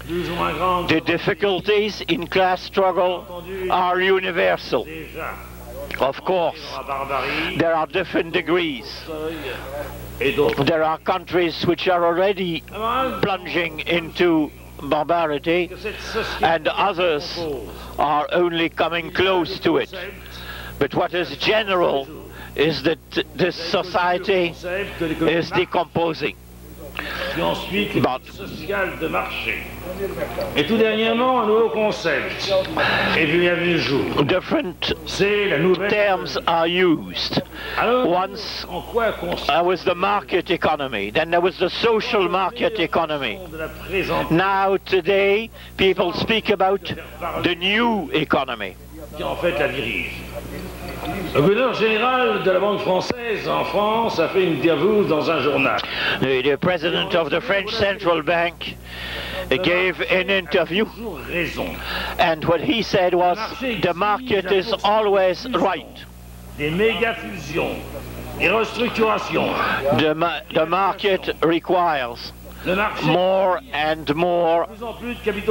The difficulties in class struggle are universal. Of course, there are different degrees. There are countries which are already plunging into barbarity, and others are only coming close to it. But what is general is that this society is decomposing. But Et tout dernièrement, un nouveau concept est venu à le jour. Different C'est la nouvelle. terms are used. Once there was the market economy, then there was the social market economy. Now today people speak about the new economy. Qui en fait la dirige. Le gouverneur général de la Banque française en France a fait une interview dans un journal. The president of the French Central Bank gave an interview, and what he said was the market is always right. Des méga fusions, des restructurations. The market requires more and more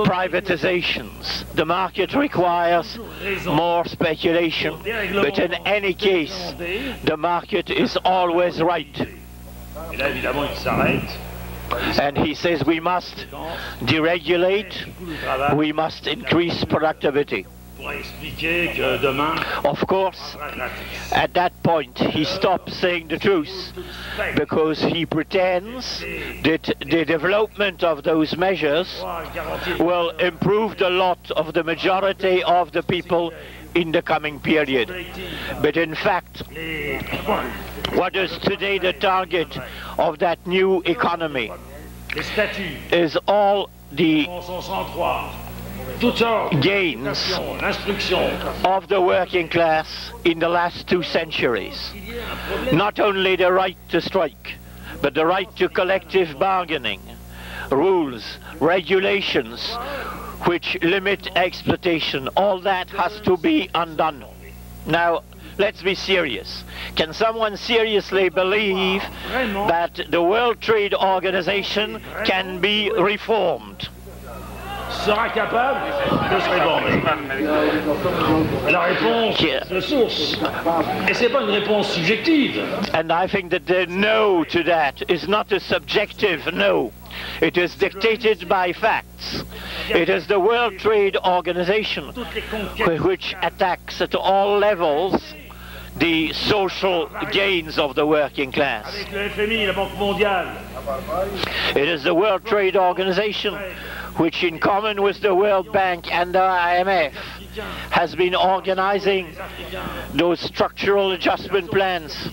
privatizations. The market requires more speculation, but in any case, the market is always right. And he says we must deregulate, we must increase productivity. Of course, at that point he stops saying the truth, because he pretends that the development of those measures will improve the lot of the majority of the people in the coming period. But in fact, what is today the target of that new economy is all the gains of the working class in the last 2 centuries. Not only the right to strike, but the right to collective bargaining, rules, regulations which limit exploitation. All that has to be undone. Now, let's be serious. Can someone seriously believe that the World Trade Organization can be reformed? Sera capable de se réformer. La réponse de source. Et c'est pas une réponse subjective. And I think that the no to that is not a subjective no. It is dictated by facts. It is the World Trade Organization which attacks at all levels the social gains of the working class. Avec le FMI, la Banque mondiale. It is the World Trade Organization which, in common with the World Bank and the IMF, has been organizing those structural adjustment plans,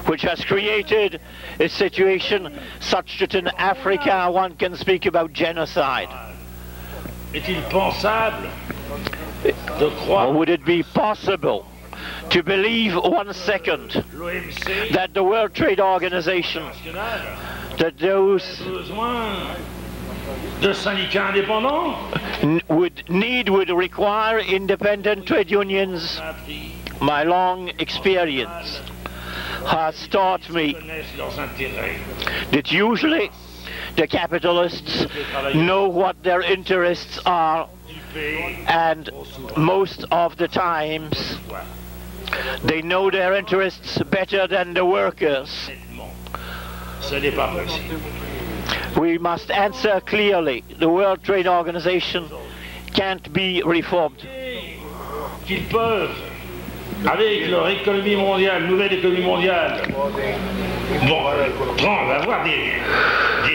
which has created a situation such that in Africa one can speak about genocide. Est-il pensable de croire, Or would it be possible to believe 1 second that the World Trade Organization, that those de syndicats indépendants would require independent trade unions? My long experience has taught me that usually the capitalists know what their interests are, and most of the times they know their interests better than the workers. We must answer clearly. The World Trade Organization can't be reformed. Qu'ils peuvent, avec leur économie mondiale, nouvelle économie mondiale, avoir des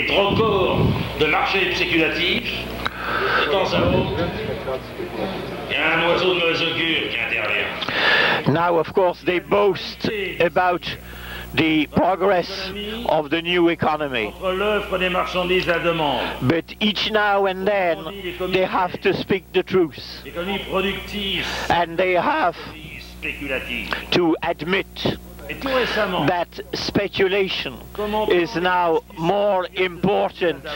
records de marché spéculatif, de temps à autre, il y a un oiseau de mauvaise augure qui intervient. Now, of course, they boast about the progress of the new economy. But each now and then they have to speak the truth. And they have to admit that speculation is now more important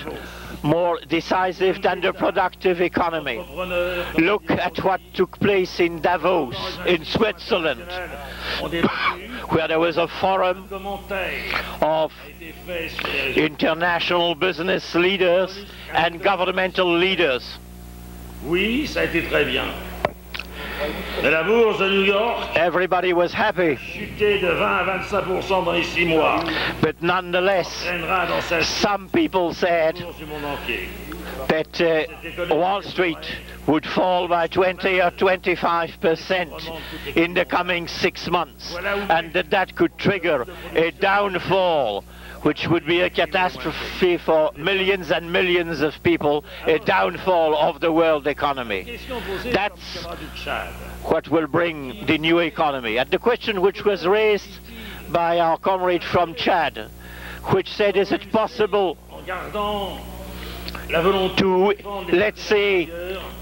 more decisive than the productive economy. Look at what took place in Davos, in Switzerland, where there was a forum of international business leaders and governmental leaders. Oui, ça a été très bien. Mais la bourse de New York, everybody was happy. Chuté de 20 à 25% dans les 6 mois. But nonetheless, some people said that Wall Street would fall by 20 or 25% in the coming 6 months, and that could trigger a downfall, which would be a catastrophe for millions and millions of people, a downfall of the world economy. That's what will bring the new economy. And the question which was raised by our comrade from Chad, which said, is it possible to, let's say,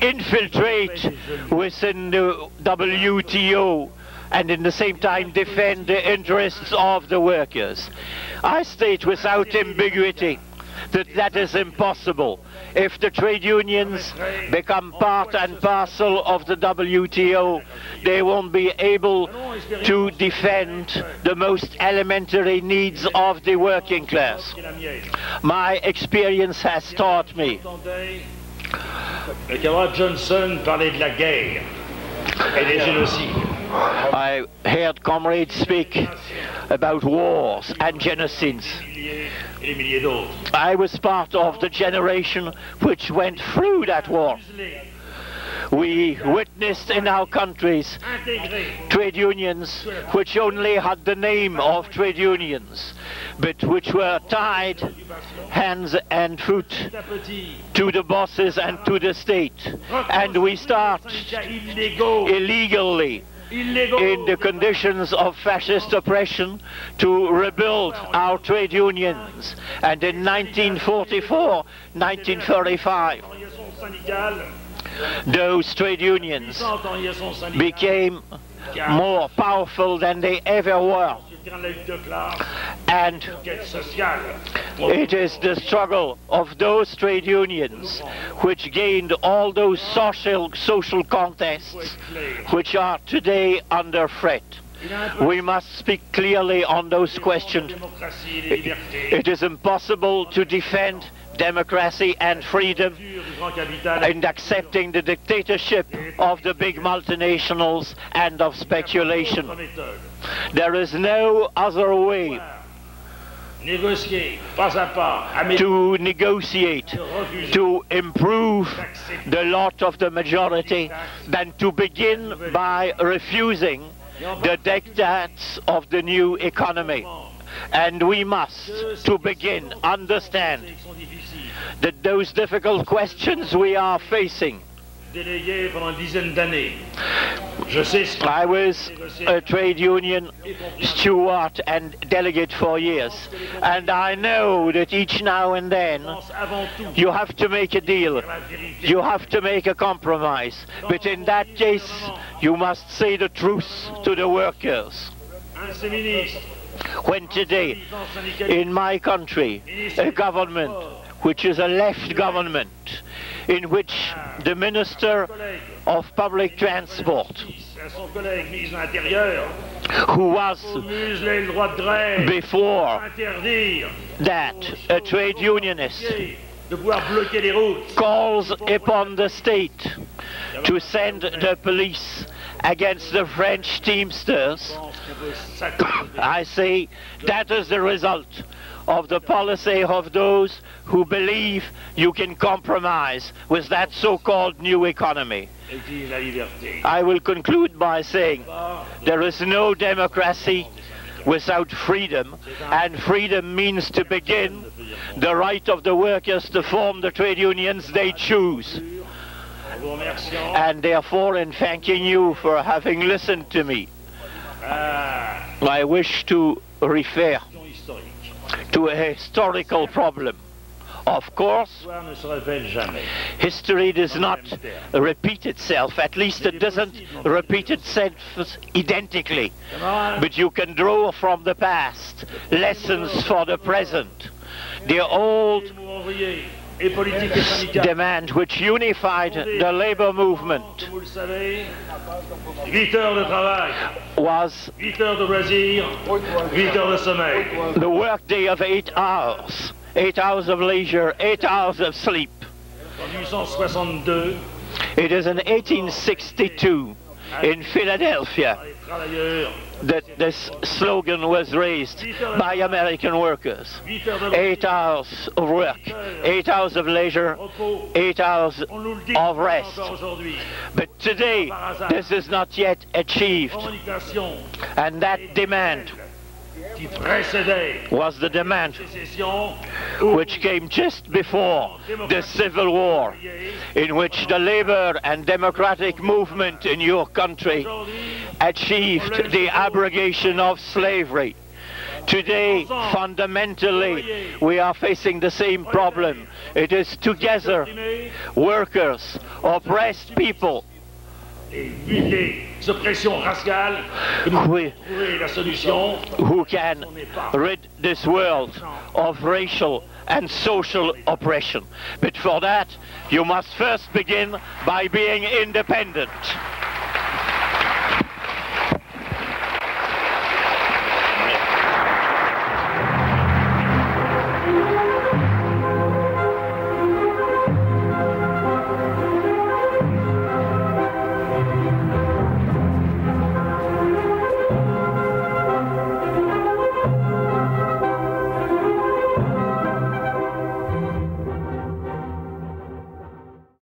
infiltrate within the WTO and in the same time defend the interests of the workers? I state without ambiguity that that is impossible. If the trade unions become part and parcel of the WTO, they won't be able to defend the most elementary needs of the working class. My experience has taught me. Le camarade Johnson parlait de la guerre et des génocides. I heard comrades speak about wars and genocides. I was part of the generation which went through that war. We witnessed in our countries trade unions which only had the name of trade unions, but which were tied hands and foot to the bosses and to the state. And we start illegally, in the conditions of fascist oppression, to rebuild our trade unions. And in 1944, 1945, those trade unions became more powerful than they ever were. And it is the struggle of those trade unions which gained all those social contests which are today under threat. We must speak clearly on those questions. It is impossible to defend democracy and freedom and accepting the dictatorship of the big multinationals and of speculation. There is no other way to negotiate, to improve the lot of the majority, than to begin by refusing the diktats of the new economy. And we must, to begin, understand that those difficult questions we are facing. I was a trade union steward and delegate for years, and I know that each now and then you have to make a deal, you have to make a compromise, but in that case you must say the truth to the workers. When today, in my country, a government which is a left government, in which the Minister of Public Transport, who was before that a trade unionist, calls upon the state to send the police against the French Teamsters, I say that is the result of the policy of those who believe you can compromise with that so-called new economy. I will conclude by saying there is no democracy without freedom, and freedom means to begin the right of the workers to form the trade unions they choose. And therefore, in thanking you for having listened to me, I wish to refer to a historical problem. Of course, history does not repeat itself, at least it doesn't repeat itself identically. But you can draw from the past lessons for the present. The old et politique et syndicale. demand which unified the labor movement Comme vous le savez, 8 heures de travail, was 8 heures de loisirs, 8 heures de sommeil. the workday of 8 hours. 8 hours of leisure, 8 hours of sleep. En 1862, It is in 1862 in Philadelphia les travailleurs, that this slogan was raised by American workers. 8 heures de 8 hours of work, 8 hours of leisure, repos. 8 hours On nous le dit of rest. encore aujourd'hui. But today, this is not yet achieved. Communication And that demand qui précédait was the demand la sécession, où which came just before the Civil War, in which the labor and democratic movement in your country aujourd'hui, achieved the abrogation of slavery. Today, fundamentally, we are facing the same problem. It is together, opprimés workers, oppressed people, et les oppressions raciales que nous who, trouver la solution. who can rid this world of racial and social oppression. But for that, you must first begin by being independent.